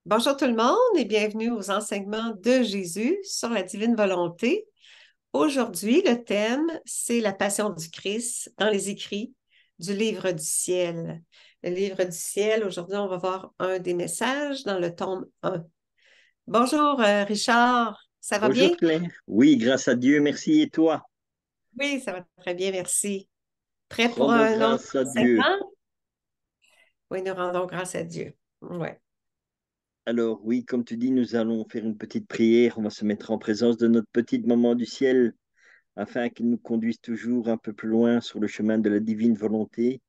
Bonjour tout le monde et bienvenue aux enseignements de Jésus sur la divine volonté. Aujourd'hui, le thème, c'est la passion du Christ dans les écrits du livre du ciel. Le livre du ciel, aujourd'hui, on va voir un des messages dans le tome 1. Bonjour Richard, ça va Bonjour bien? Claire. Oui, grâce à Dieu, merci. Et toi? Oui, ça va très bien, merci. Prêt pour Rendons un autre grâce à Dieu. segment? Oui, nous rendons grâce à Dieu. Ouais. Alors oui, comme tu dis, nous allons faire une petite prière. On va se mettre en présence de notre petite maman du ciel afin qu'il nous conduise toujours un peu plus loin sur le chemin de la divine volonté,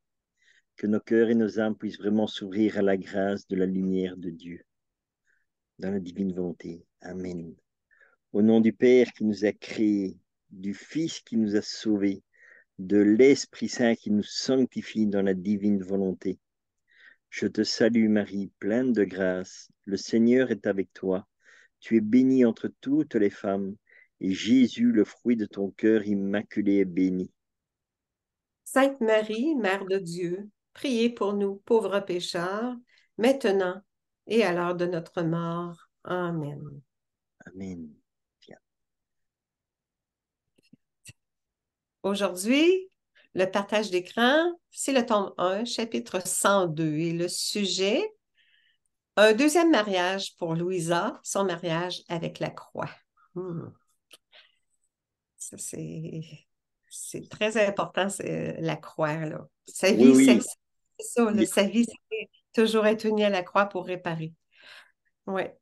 que nos cœurs et nos âmes puissent vraiment s'ouvrir à la grâce de la lumière de Dieu dans la divine volonté. Amen. Au nom du Père qui nous a créés, du Fils qui nous a sauvés, de l'Esprit Saint qui nous sanctifie dans la divine volonté. Je te salue Marie, pleine de grâce. Le Seigneur est avec toi. Tu es bénie entre toutes les femmes, et Jésus, le fruit de ton cœur immaculé, est béni. Sainte Marie, Mère de Dieu, priez pour nous pauvres pécheurs, maintenant et à l'heure de notre mort. Amen. Amen. Viens. Aujourd'hui, le partage d'écran, c'est le tome 1, chapitre 102, et le sujet, un deuxième mariage pour Louisa, son mariage avec la croix. Hmm. Ça, c'est très important, c'est la croix, là. Sa Oui, vie, oui. c'est ça, là, Il- sa vie, c'est toujours être unie à la croix pour réparer. Ouais.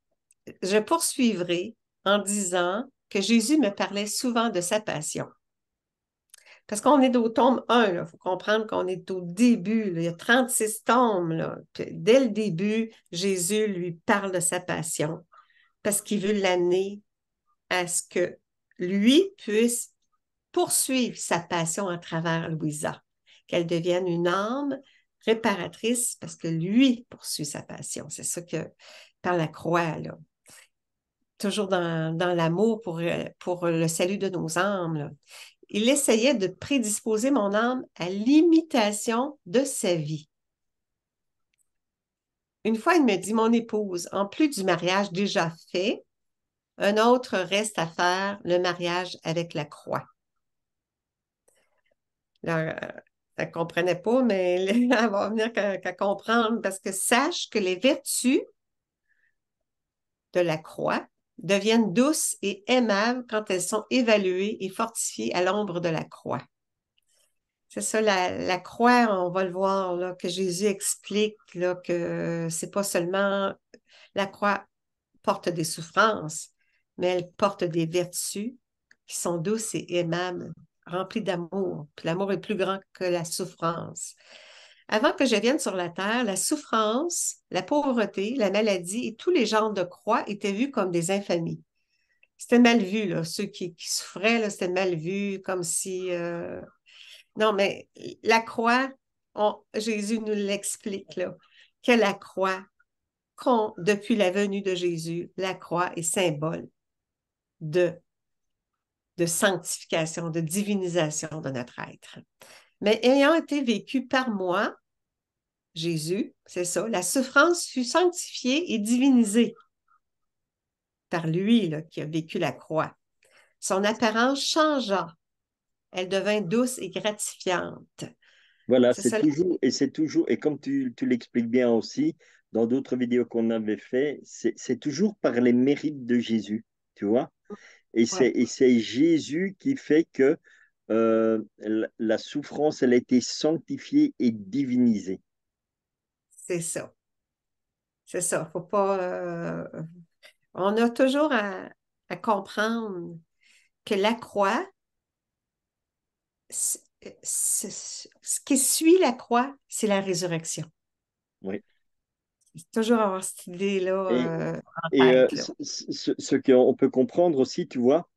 Je poursuivrai en disant que Jésus me parlait souvent de sa passion. Parce qu'on est au tome 1, il faut comprendre qu'on est au début, là, il y a 36 tomes. Là. Puis, dès le début, Jésus lui parle de sa passion parce qu'il veut l'amener à ce que lui puisse poursuivre sa passion à travers Louisa, qu'elle devienne une âme réparatrice parce que lui poursuit sa passion. C'est ça que par la croix, là. Toujours dans l'amour pour le salut de nos âmes, là. Il essayait de prédisposer mon âme à l'imitation de sa vie. Une fois, il me dit, mon épouse, en plus du mariage déjà fait, un autre reste à faire, le mariage avec la croix. Là, elle ne comprenait pas, mais elle va venir qu'à comprendre parce que sache que les vertus de la croix deviennent douces et aimables quand elles sont évaluées et fortifiées à l'ombre de la croix. C'est ça, la croix, on va le voir, là, que Jésus explique là, que c'est pas seulement la croix porte des souffrances, mais elle porte des vertus qui sont douces et aimables, remplies d'amour. Puis l'amour est plus grand que la souffrance. Avant que je vienne sur la terre, la souffrance, la pauvreté, la maladie et tous les genres de croix étaient vus comme des infamies. C'était mal vu, là. Ceux qui souffraient, là, c'était mal vu, comme si non, mais la croix, Jésus nous l'explique, là, que la croix, depuis la venue de Jésus, la croix est symbole de, de sanctification, de divinisation de notre être. Mais ayant été vécu par moi, Jésus, c'est ça, la souffrance fut sanctifiée et divinisée par lui là, qui a vécu la croix. Son apparence changea, elle devint douce et gratifiante. Voilà, C'est ça. c'est toujours, et comme tu l'expliques bien aussi, dans d'autres vidéos qu'on avait fait, c'est toujours par les mérites de Jésus, tu vois? Ouais, Et c'est Jésus qui fait que la souffrance, elle a été sanctifiée et divinisée. c'est ça. C'est ça. Faut pas. On a toujours à comprendre que la croix, ce qui suit la croix, c'est la résurrection. Oui. C'est toujours avoir cette idée-là Et, en et tête, là. ce qu'on peut comprendre aussi, tu vois,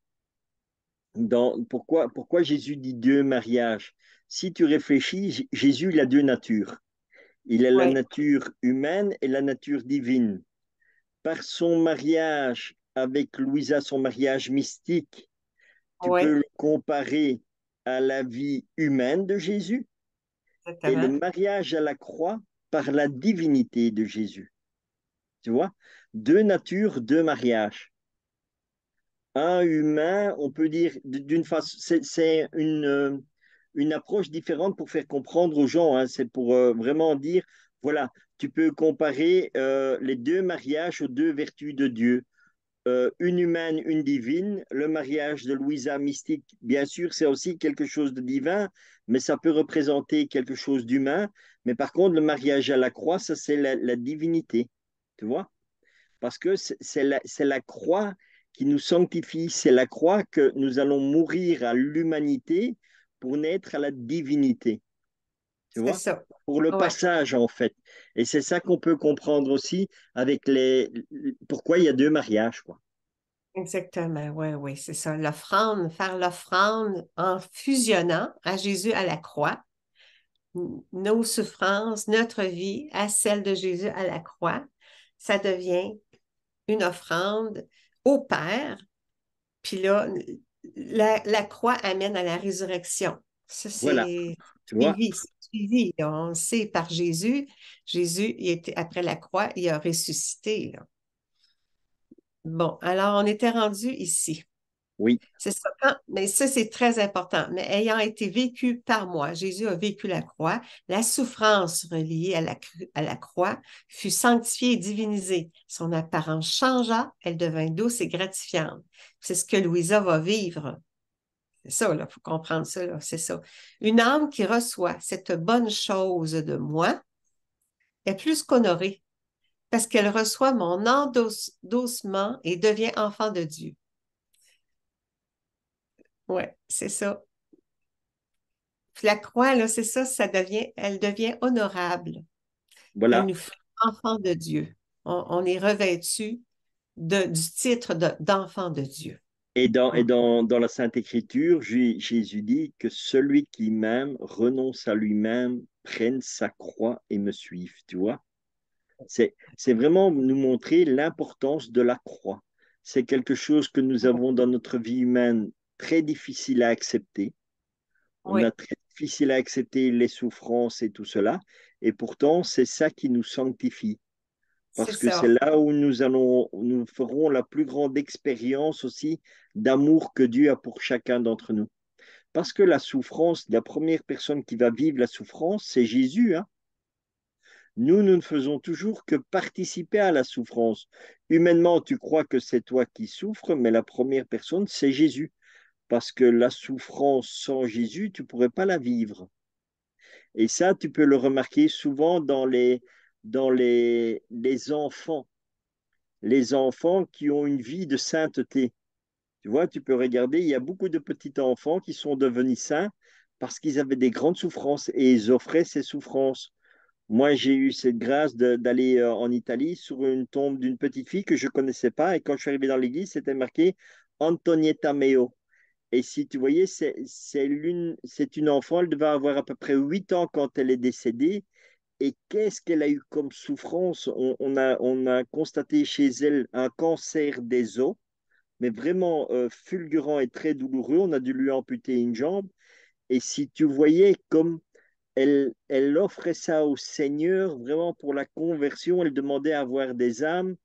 pourquoi Jésus dit deux mariages? Si tu réfléchis, Jésus, il a deux natures. Il a la Oui, nature humaine et la nature divine. Par son mariage avec Louisa, son mariage mystique, tu peux oui, le comparer à la vie humaine de Jésus et le exactement. mariage à la croix par la divinité de Jésus. tu vois. Deux natures, deux mariages. Un humain, on peut dire d'une façon, c'est une approche différente pour faire comprendre aux gens, hein. C'est pour vraiment dire, voilà, tu peux comparer les deux mariages aux deux vertus de Dieu. Une humaine, une divine. Le mariage de Louisa mystique, bien sûr, c'est aussi quelque chose de divin, mais ça peut représenter quelque chose d'humain. Mais par contre, le mariage à la croix, ça, c'est la divinité, tu vois? Parce que c'est la croix qui nous sanctifie, c'est la croix que nous allons mourir à l'humanité pour naître à la divinité, tu C'est vois? ça. Pour le Ouais, passage, en fait. Et c'est ça qu'on peut comprendre aussi avec pourquoi il y a deux mariages, quoi. exactement. Oui, oui, c'est ça. L'offrande, faire l'offrande en fusionnant à Jésus à la croix, nos souffrances, notre vie à celle de Jésus à la croix, ça devient une offrande au Père. Puis là, la croix amène à la résurrection. Ça, Voilà, c'est tu vois? suivi, c'est suivi. On le sait par Jésus. Jésus, après la croix, il a ressuscité, là. Bon, alors on était rendu ici. Oui, C'est ça. Mais ça, c'est très important. Mais ayant été vécu par moi, Jésus a vécu la croix, la souffrance reliée à la croix fut sanctifiée et divinisée. Son apparence changea, elle devint douce et gratifiante. C'est ce que Louisa va vivre. C'est ça, il faut comprendre ça, là, c'est ça. Une âme qui reçoit cette bonne chose de moi est plus qu'honorée parce qu'elle reçoit mon endossement et devient enfant de Dieu. Ouais, c'est ça. Puis la croix, là, c'est ça, elle devient honorable. Elle voilà. nous fait enfants de Dieu. On est revêtu du titre d'enfant de Dieu. Et Hum. dans la Sainte Écriture, Jésus dit que celui qui m'aime renonce à lui-même, prenne sa croix et me suive, tu vois? C'est vraiment nous montrer l'importance de la croix. C'est quelque chose que nous avons dans notre vie humaine très difficile à accepter. On a Oui, très difficile à accepter les souffrances et tout cela. Et pourtant, c'est ça qui nous sanctifie. c'est Parce que c'est ça. là où nous ferons la plus grande expérience aussi d'amour que Dieu a pour chacun d'entre nous. Parce que la souffrance, la première personne qui va vivre la souffrance, c'est Jésus, hein. Nous ne faisons toujours que participer à la souffrance. Humainement, tu crois que c'est toi qui souffres, mais la première personne, c'est Jésus. Parce que la souffrance sans Jésus, tu ne pourrais pas la vivre. Et ça, tu peux le remarquer souvent les enfants. Les enfants qui ont une vie de sainteté. Tu vois, tu peux regarder, il y a beaucoup de petits enfants qui sont devenus saints parce qu'ils avaient des grandes souffrances et ils offraient ces souffrances. Moi, j'ai eu cette grâce d'aller en Italie sur une tombe d'une petite fille que je ne connaissais pas. Et quand je suis arrivé dans l'église, c'était marqué Antonietta Meo. Et si tu voyais, c'est une enfant, elle devait avoir à peu près 8 ans quand elle est décédée. Et qu'est-ce qu'elle a eu comme souffrance? On a constaté chez elle un cancer des os, mais vraiment fulgurant et très douloureux. On a dû lui amputer une jambe. Et si tu voyais comme elle offrait ça au Seigneur vraiment pour la conversion. Elle demandait à avoir des âmes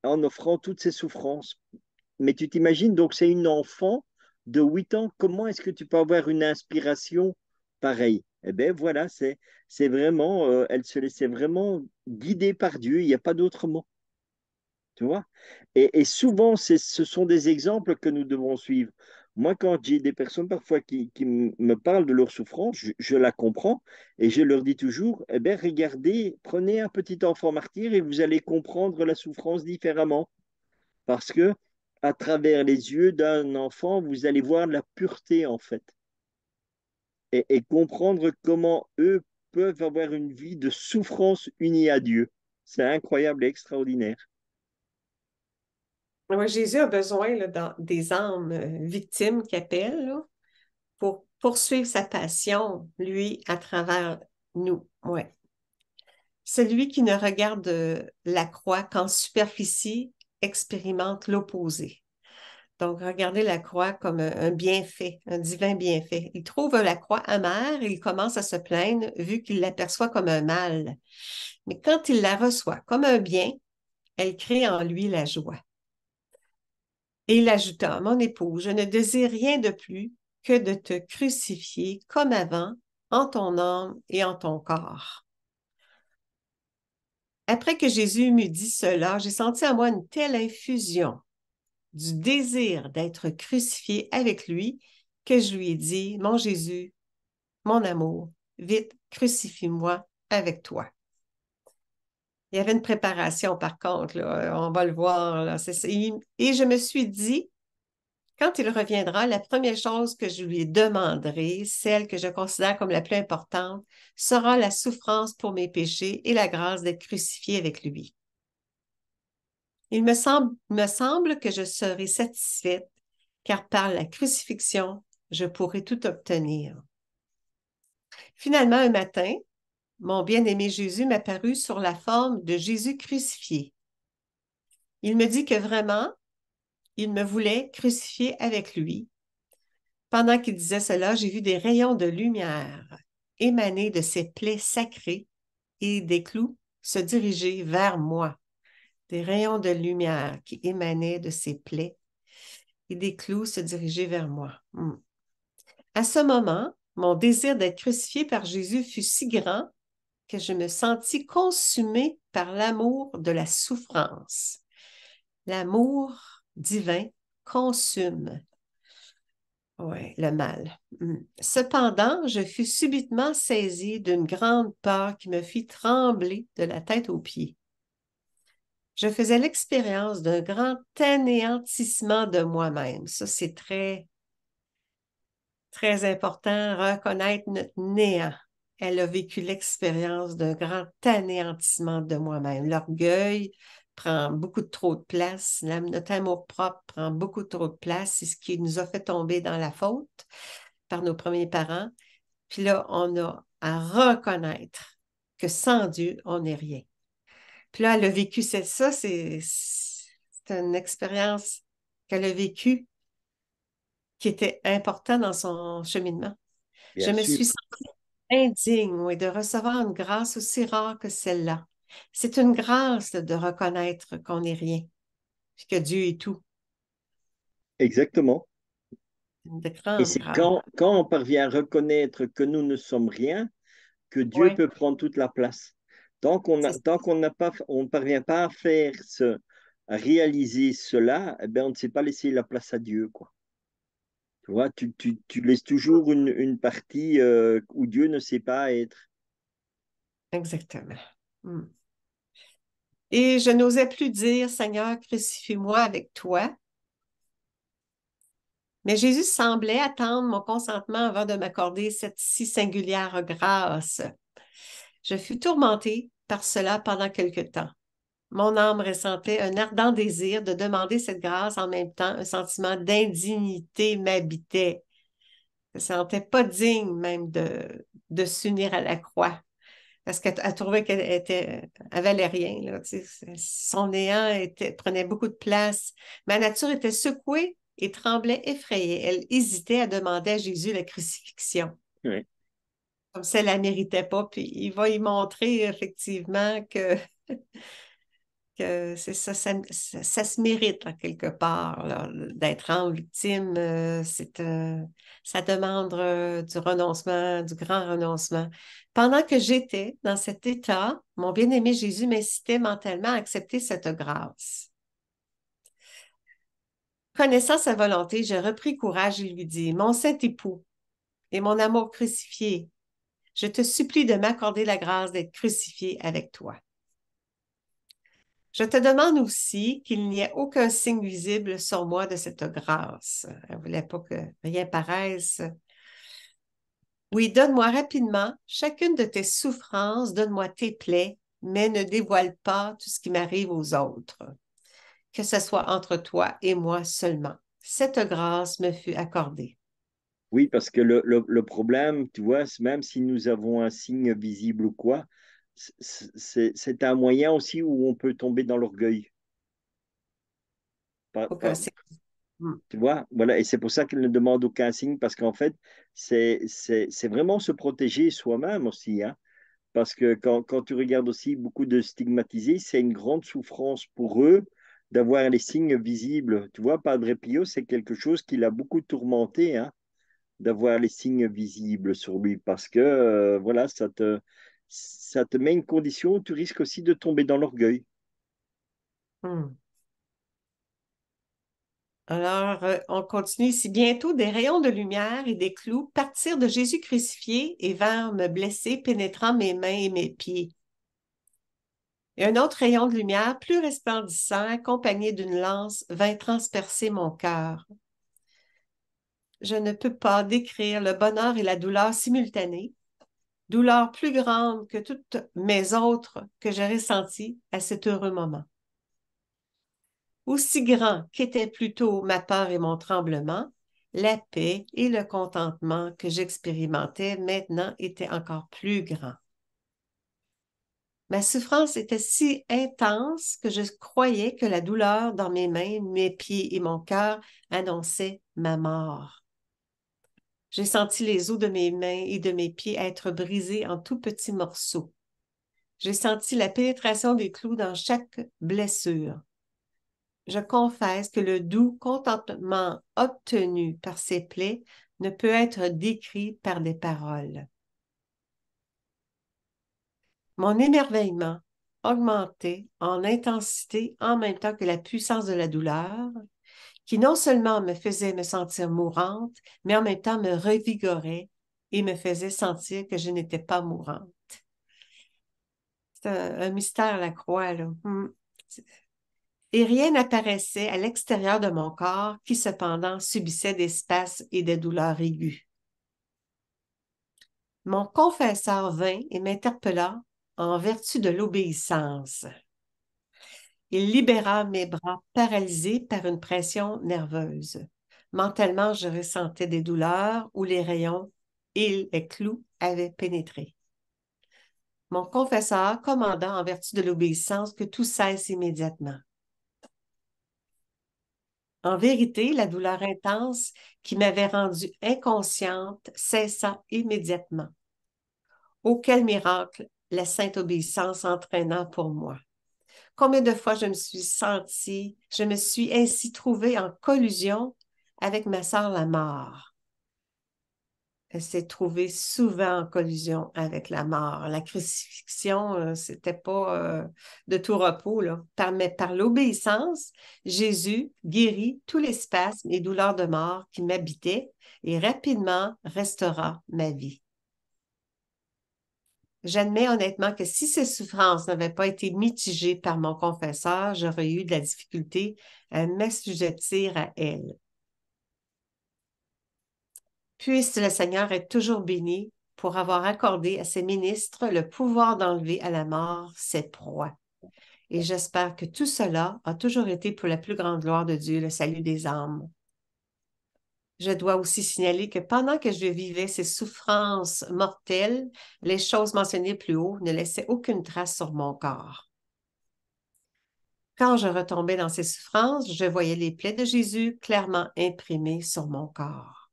en offrant toutes ses souffrances. Mais tu t'imagines, donc c'est une enfant de 8 ans. Comment est-ce que tu peux avoir une inspiration pareille? Eh bien voilà, c'est vraiment, elle se laissait vraiment guider par Dieu. Il n'y a pas d'autre mot. Tu vois? Et souvent, ce sont des exemples que nous devons suivre. Moi, quand j'ai des personnes parfois qui me parlent de leur souffrance, je la comprends et je leur dis toujours, eh bien, regardez, prenez un petit enfant martyr et vous allez comprendre la souffrance différemment. Parce que à travers les yeux d'un enfant, vous allez voir la pureté, en fait, et comprendre comment eux peuvent avoir une vie de souffrance unie à Dieu. C'est incroyable et extraordinaire. Oui, Jésus a besoin là, des âmes victimes qu'il appelle là, pour poursuivre sa passion, lui, à travers nous. Ouais. Celui qui ne regarde la croix qu'en superficie expérimente l'opposé. Donc, regardez la croix comme un bienfait, un divin bienfait. Il trouve la croix amère et il commence à se plaindre vu qu'il l'aperçoit comme un mal. Mais quand il la reçoit comme un bien, elle crée en lui la joie. Et il ajouta, mon époux, je ne désire rien de plus que de te crucifier comme avant, en ton âme et en ton corps. Après que Jésus m'eut dit cela, j'ai senti en moi une telle infusion du désir d'être crucifié avec lui que je lui ai dit, mon Jésus, mon amour, vite, crucifie-moi avec toi. Il y avait une préparation, par contre, là, on va le voir. Là, et je me suis dit, quand il reviendra, la première chose que je lui demanderai, celle que je considère comme la plus importante, sera la souffrance pour mes péchés et la grâce d'être crucifié avec lui. Il me semble que je serai satisfaite, car par la crucifixion, je pourrai tout obtenir. Finalement, un matin, mon bien-aimé Jésus m'apparut sur la forme de Jésus crucifié. Il me dit que vraiment, il me voulait crucifier avec lui. Pendant qu'il disait cela, j'ai vu des rayons de lumière émaner de ses plaies sacrées et des clous se diriger vers moi. Des rayons de lumière qui émanaient de ses plaies et des clous se diriger vers moi. À ce moment, mon désir d'être crucifié par Jésus fut si grand que je me sentis consumée par l'amour de la souffrance. L'amour divin consume, ouais, le mal. Cependant, je fus subitement saisie d'une grande peur qui me fit trembler de la tête aux pieds. Je faisais l'expérience d'un grand anéantissement de moi-même. Ça, c'est très, très important, reconnaître notre néant. Elle a vécu l'expérience d'un grand anéantissement de moi-même. L'orgueil prend beaucoup trop de place. Notre amour-propre prend beaucoup trop de place. C'est ce qui nous a fait tomber dans la faute par nos premiers parents. Puis là, on a à reconnaître que sans Dieu, on n'est rien. Puis là, elle a vécu ça, c'est une expérience qu'elle a vécue qui était importante dans son cheminement. Je Bien me sûr. suis sentie indigne, oui, de recevoir une grâce aussi rare que celle-là. C'est une grâce de reconnaître qu'on n'est rien, puis que Dieu est tout. Exactement. Une de Et grande c'est grâce. quand on parvient à reconnaître que nous ne sommes rien, que Dieu Oui, peut prendre toute la place. c'est Tant qu'on n'a pas, on ne parvient pas à à réaliser cela, eh ben, on ne sait pas laisser la place à Dieu, quoi. Tu vois, tu laisses toujours une partie où Dieu ne sait pas être. exactement. Hmm. Et je n'osais plus dire, Seigneur, crucifie-moi avec toi. Mais Jésus semblait attendre mon consentement avant de m'accorder cette si singulière grâce. Je fus tourmentée par cela pendant quelque temps. Mon âme ressentait un ardent désir de demander cette grâce en même temps. Un sentiment d'indignité m'habitait. Je ne me sentais pas digne même de s'unir à la croix parce qu'elle trouvait elle valait rien. Là, tu sais. Son néant prenait beaucoup de place. Ma nature était secouée et tremblait effrayée. Elle hésitait à demander à Jésus la crucifixion. Ouais. Comme si elle ne la méritait pas. Puis il va y montrer effectivement que c'est ça se mérite là, quelque part là, d'être en victime. Ça demande du renoncement, du grand renoncement. Pendant que j'étais dans cet état, mon bien-aimé Jésus m'incitait mentalement à accepter cette grâce. Connaissant sa volonté, je repris courage et lui dis, mon saint époux et mon amour crucifié, je te supplie de m'accorder la grâce d'être crucifié avec toi. Je te demande aussi qu'il n'y ait aucun signe visible sur moi de cette grâce. Elle ne voulait pas que rien paraisse. Oui, donne-moi rapidement chacune de tes souffrances, donne-moi tes plaies, mais ne dévoile pas tout ce qui m'arrive aux autres. Que ce soit entre toi et moi seulement. Cette grâce me fut accordée. Oui, parce que le problème, tu vois, même si nous avons un signe visible ou quoi, c'est un moyen aussi où on peut tomber dans l'orgueil. Aucun signe. Hmm. Tu vois, voilà, et c'est pour ça qu'elle ne demande aucun signe, parce qu'en fait, c'est vraiment se protéger soi-même aussi, hein. Parce que quand tu regardes aussi beaucoup de stigmatisés, c'est une grande souffrance pour eux d'avoir les signes visibles. Tu vois, Padre Pio, c'est quelque chose qui l'a beaucoup tourmenté, hein, d'avoir les signes visibles sur lui, parce que voilà, ça te met une condition où tu risques aussi de tomber dans l'orgueil. Hmm. Alors, on continue ici. Bientôt, des rayons de lumière et des clous partirent de Jésus crucifié et vinrent me blesser, pénétrant mes mains et mes pieds. Et un autre rayon de lumière, plus resplendissant, accompagné d'une lance, vint transpercer mon cœur. Je ne peux pas décrire le bonheur et la douleur simultanée, douleur plus grande que toutes mes autres que j'ai ressenties à cet heureux moment. Aussi grand qu'étaient plutôt ma peur et mon tremblement, la paix et le contentement que j'expérimentais maintenant étaient encore plus grands. Ma souffrance était si intense que je croyais que la douleur dans mes mains, mes pieds et mon cœur annonçait ma mort. J'ai senti les os de mes mains et de mes pieds être brisés en tout petits morceaux. J'ai senti la pénétration des clous dans chaque blessure. Je confesse que le doux contentement obtenu par ces plaies ne peut être décrit par des paroles. Mon émerveillement augmentait en intensité en même temps que la puissance de la douleur, qui non seulement me faisait me sentir mourante, mais en même temps me revigorait et me faisait sentir que je n'étais pas mourante. C'est un mystère, la croix, là. Et rien n'apparaissait à l'extérieur de mon corps qui cependant subissait des spasmes et des douleurs aiguës. Mon confesseur vint et m'interpella en vertu de l'obéissance. Il libéra mes bras paralysés par une pression nerveuse. Mentalement, je ressentais des douleurs où les rayons et les clous avaient pénétré. Mon confesseur commanda en vertu de l'obéissance que tout cesse immédiatement. En vérité, la douleur intense qui m'avait rendue inconsciente cessa immédiatement. Auquel miracle la sainte obéissance entraîna pour moi. Combien de fois je me suis ainsi trouvée en collusion avec ma sœur la mort. Elle s'est trouvée souvent en collusion avec la mort. La crucifixion, c'était pas de tout repos, là. Mais par l'obéissance, Jésus guérit tous les spasmes et douleurs de mort qui m'habitaient et rapidement restaura ma vie. J'admets honnêtement que si ces souffrances n'avaient pas été mitigées par mon confesseur, j'aurais eu de la difficulté à m'assujettir à elles. Puisse le Seigneur être toujours béni pour avoir accordé à ses ministres le pouvoir d'enlever à la mort ses proies. Et j'espère que tout cela a toujours été pour la plus grande gloire de Dieu, le salut des âmes. Je dois aussi signaler que pendant que je vivais ces souffrances mortelles, les choses mentionnées plus haut ne laissaient aucune trace sur mon corps. Quand je retombais dans ces souffrances, je voyais les plaies de Jésus clairement imprimées sur mon corps.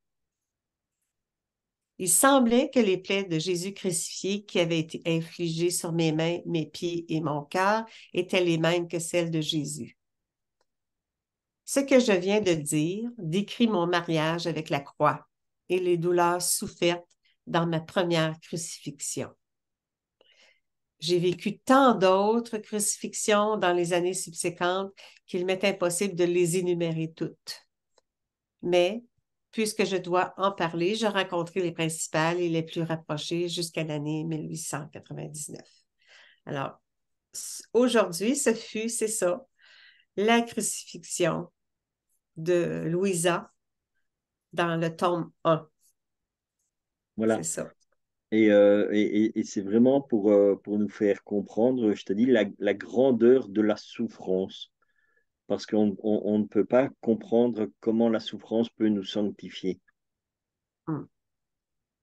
Il semblait que les plaies de Jésus crucifié qui avaient été infligées sur mes mains, mes pieds et mon cœur étaient les mêmes que celles de Jésus. Ce que je viens de dire décrit mon mariage avec la croix et les douleurs souffertes dans ma première crucifixion. J'ai vécu tant d'autres crucifixions dans les années subséquentes qu'il m'est impossible de les énumérer toutes. Mais, puisque je dois en parler, j'ai rencontré les principales et les plus rapprochées jusqu'à l'année 1899. Alors, aujourd'hui, c'est ça, la crucifixion de Louisa dans le tome 1. C'est Voilà. ça. Et c'est vraiment pour nous faire comprendre, je te dis, la grandeur de la souffrance. Parce on ne peut pas comprendre comment la souffrance peut nous sanctifier. Mm,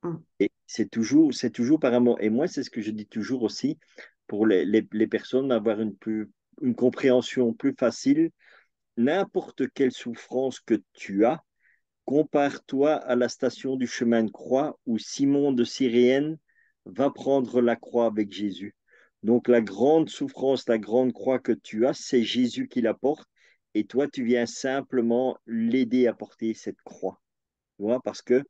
mm, Et c'est toujours par amour. Et moi, c'est ce que je dis toujours aussi, pour les personnes, avoir une compréhension plus facile. N'importe quelle souffrance que tu as, compare-toi à la station du chemin de croix où Simon de Cyréenne va prendre la croix avec Jésus. Donc la grande souffrance, la grande croix que tu as, c'est Jésus qui la porte et toi, tu viens simplement l'aider à porter cette croix. Tu vois, parce que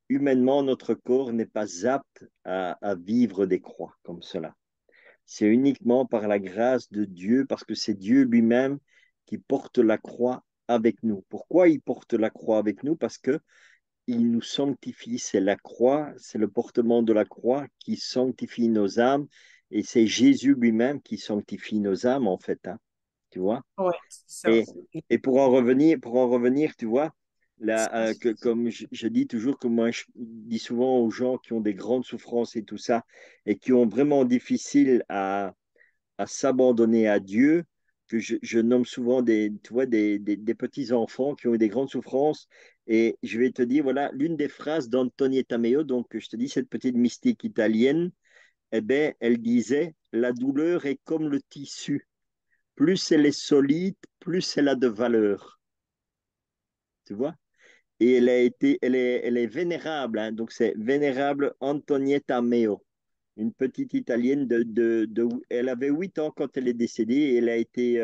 humainement, notre corps n'est pas apte à vivre des croix comme cela. C'est uniquement par la grâce de Dieu, parce que c'est Dieu lui-même qui porte la croix avec nous. Pourquoi il porte la croix avec nous? Parce que il nous sanctifie. C'est la croix, c'est le portement de la croix qui sanctifie nos âmes. Et c'est Jésus lui-même qui sanctifie nos âmes, en fait, hein, tu vois. Oui, c'est ça. Et, et pour en revenir, tu vois, là, comme je dis toujours, que moi, je dis souvent aux gens qui ont des grandes souffrances et tout ça, et qui ont vraiment difficile à s'abandonner à Dieu, que je nomme souvent tu vois, des petits-enfants qui ont eu des grandes souffrances. Et je vais te dire, voilà, l'une des phrases d'Antonietta Meo, donc je te dis, cette petite mystique italienne, eh bien, elle disait, la douleur est comme le tissu. Plus elle est solide, plus elle a de valeur. Tu vois? Et elle est vénérable, hein, donc c'est vénérable Antonietta Meo, une petite Italienne elle avait 8 ans quand elle est décédée et elle a été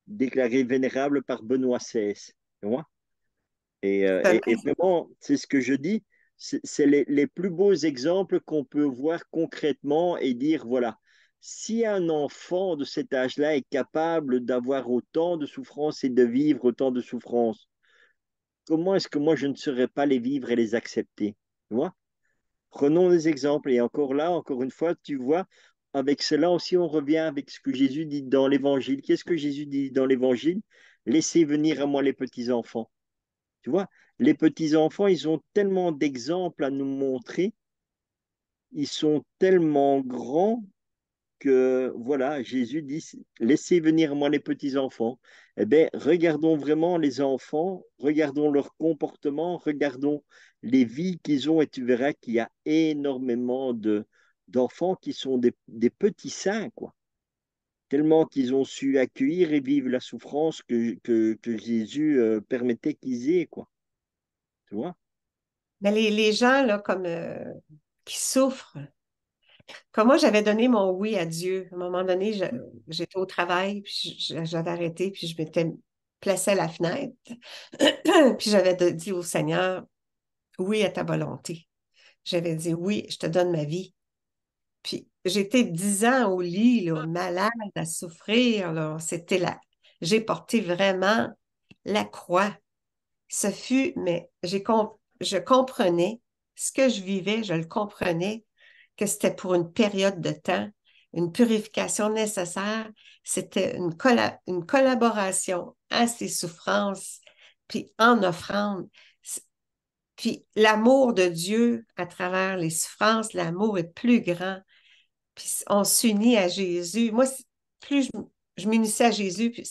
déclarée vénérable par Benoît XVI. Tu vois. Et vraiment, c'est ce que je dis, c'est les plus beaux exemples qu'on peut voir concrètement et dire, voilà, si un enfant de cet âge-là est capable d'avoir autant de souffrances et de vivre autant de souffrances, comment est-ce que moi je ne saurais pas les vivre et les accepter? Tu vois. Prenons des exemples. Et encore là, encore une fois, tu vois, avec cela aussi, on revient avec ce que Jésus dit dans l'Évangile. Qu'est-ce que Jésus dit dans l'Évangile? Laissez venir à moi les petits-enfants. Tu vois, les petits-enfants, ils ont tellement d'exemples à nous montrer. Ils sont tellement grands que, voilà, Jésus dit, laissez venir à moi les petits-enfants. Eh bien, regardons vraiment les enfants, regardons leur comportement, regardons les vies qu'ils ont et tu verras qu'il y a énormément d'enfants qui sont des petits saints, quoi. Tellement qu'ils ont su accueillir et vivre la souffrance que Jésus permettait qu'ils aient, quoi. Tu vois? Mais les gens là, comme qui souffrent, comme moi, j'avais donné mon oui à Dieu. À un moment donné, j'étais au travail, puis j'avais arrêté, puis je m'étais placée à la fenêtre. Puis j'avais dit au Seigneur, oui à ta volonté. J'avais dit oui, je te donne ma vie. Puis j'étais 10 ans au lit, là, malade, à souffrir. Là. C'était là. J'ai porté vraiment la croix. Ce fut, mais je comprenais ce que je vivais, je le comprenais, que c'était pour une période de temps, une purification nécessaire. C'était une collaboration à ces souffrances, puis en offrande. Puis l'amour de Dieu à travers les souffrances, l'amour est plus grand. Puis on s'unit à Jésus. Moi, plus je m'unissais à Jésus, puis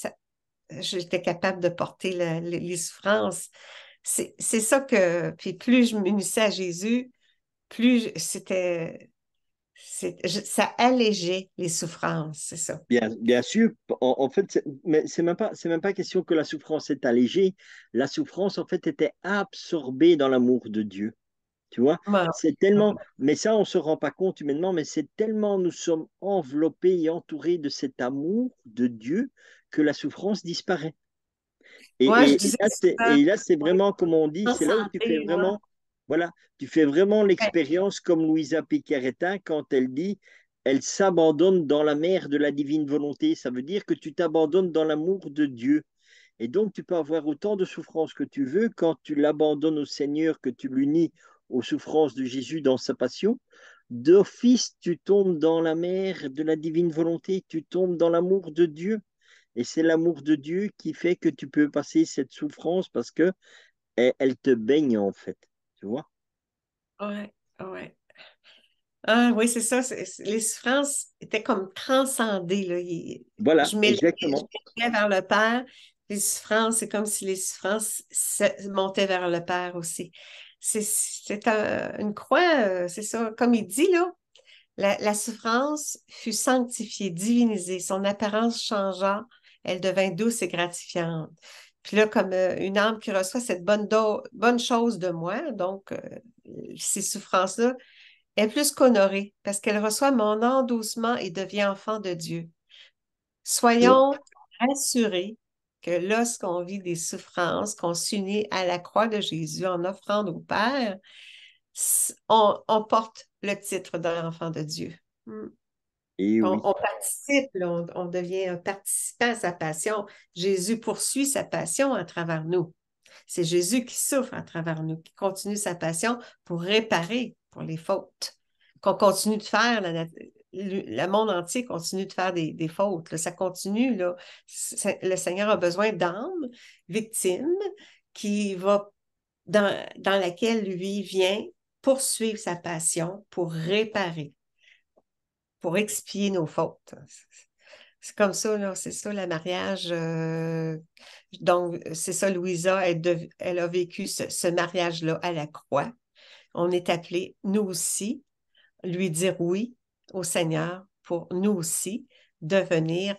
j'étais capable de porter les souffrances. C'est ça que, puis plus je m'unissais à Jésus, plus ça allégeait les souffrances, c'est ça. Bien sûr, en fait, mais c'est même pas question que la souffrance est allégée. La souffrance, en fait, était absorbée dans l'amour de Dieu. Tu vois, Ouais. c'est tellement, mais ça, on ne se rend pas compte humainement, mais c'est tellement nous sommes enveloppés et entourés de cet amour de Dieu que la souffrance disparaît. Moi, je disais souvent, Et là, c'est ouais, vraiment, comme on dit, en c'est là où tu fais santé, moi. vraiment, voilà, tu fais vraiment Ouais. l'expérience comme Louisa Picaretta quand elle dit, elle s'abandonne dans la mer de la divine volonté. Ça veut dire que tu t'abandonnes dans l'amour de Dieu. Et donc, tu peux avoir autant de souffrances que tu veux quand tu l'abandonnes au Seigneur, que tu l'unis aux souffrances de Jésus dans sa passion. D'office, tu tombes dans la mer de la divine volonté, tu tombes dans l'amour de Dieu. Et c'est l'amour de Dieu qui fait que tu peux passer cette souffrance parce que elle te baigne en fait. Tu vois? Ouais, ouais. Ah oui, c'est ça. Les souffrances étaient comme transcendées, là. Voilà, Je exactement. m'élevais vers le Père. Les souffrances, c'est comme si les souffrances montaient vers le Père aussi. C'est une croix, c'est ça. Comme il dit, là, la souffrance fut sanctifiée, divinisée. Son apparence changea. Elle devint douce et gratifiante. Puis là, comme une âme qui reçoit cette bonne chose de moi, donc ces souffrances-là, est plus qu'honorée parce qu'elle reçoit mon endossement et devient enfant de Dieu. Oui. Soyons rassurés que lorsqu'on vit des souffrances, qu'on s'unit à la croix de Jésus en offrande au Père, on porte le titre d'enfant de Dieu. Hmm. Et oui, On participe, là, on devient un participant à sa passion. Jésus poursuit sa passion à travers nous. C'est Jésus qui souffre à travers nous, qui continue sa passion pour réparer pour les fautes. Qu'on continue de faire, le monde entier continue de faire des fautes. Là. Ça continue. Là. Le Seigneur a besoin d'âmes victimes qui va dans laquelle lui vient poursuivre sa passion pour réparer, pour expier nos fautes. C'est comme ça, là, c'est ça le mariage. Donc, c'est ça, Louisa, elle a vécu ce mariage-là à la croix. On est appelé, nous aussi, lui dire oui au Seigneur pour nous aussi devenir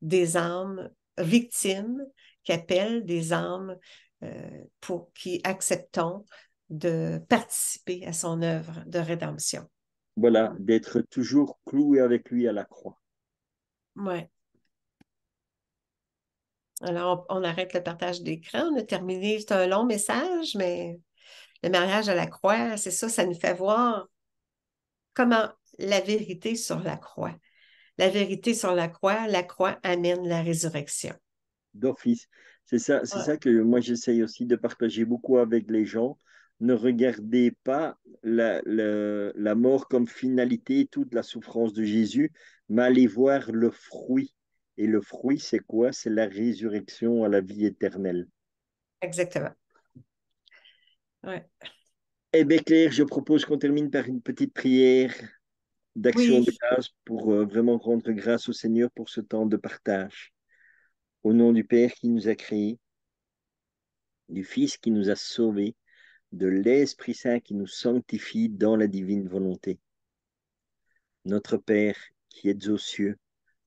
des âmes victimes qui appellent des âmes pour qui acceptons de participer à son œuvre de rédemption. voilà, d'être toujours cloué avec lui à la croix. Ouais. Alors, on arrête le partage d'écran. On a terminé. C'est un long message, mais le mariage à la croix, c'est ça, ça nous fait voir comment la vérité sur la croix. La vérité sur la croix amène la résurrection. D'office. C'est Ouais. ça que moi j'essaye aussi de partager beaucoup avec les gens. Ne regardez pas la mort comme finalité, toute la souffrance de Jésus, mais allez voir le fruit. Et le fruit, c'est quoi? C'est la résurrection à la vie éternelle. Exactement. Ouais. Eh bien, Claire, je propose qu'on termine par une petite prière d'action de Oui, grâce pour vraiment rendre grâce au Seigneur pour ce temps de partage. Au nom du Père qui nous a créés, du Fils qui nous a sauvés, de l'Esprit Saint qui nous sanctifie dans la divine volonté. Notre Père qui es aux cieux,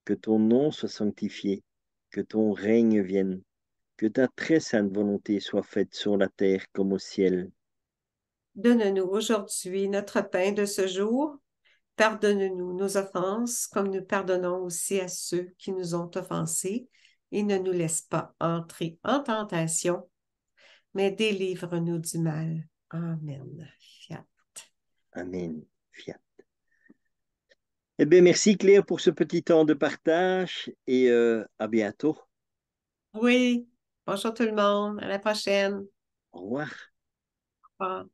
que ton nom soit sanctifié, que ton règne vienne, que ta très sainte volonté soit faite sur la terre comme au ciel. donne-nous aujourd'hui notre pain de ce jour. Pardonne-nous nos offenses, comme nous pardonnons aussi à ceux qui nous ont offensés, et ne nous laisse pas entrer en tentation, mais délivre-nous du mal. Amen. Fiat. Amen. Fiat. Eh bien, merci Claire pour ce petit temps de partage et à bientôt. Oui, bonjour tout le monde, à la prochaine. Au revoir. Au revoir.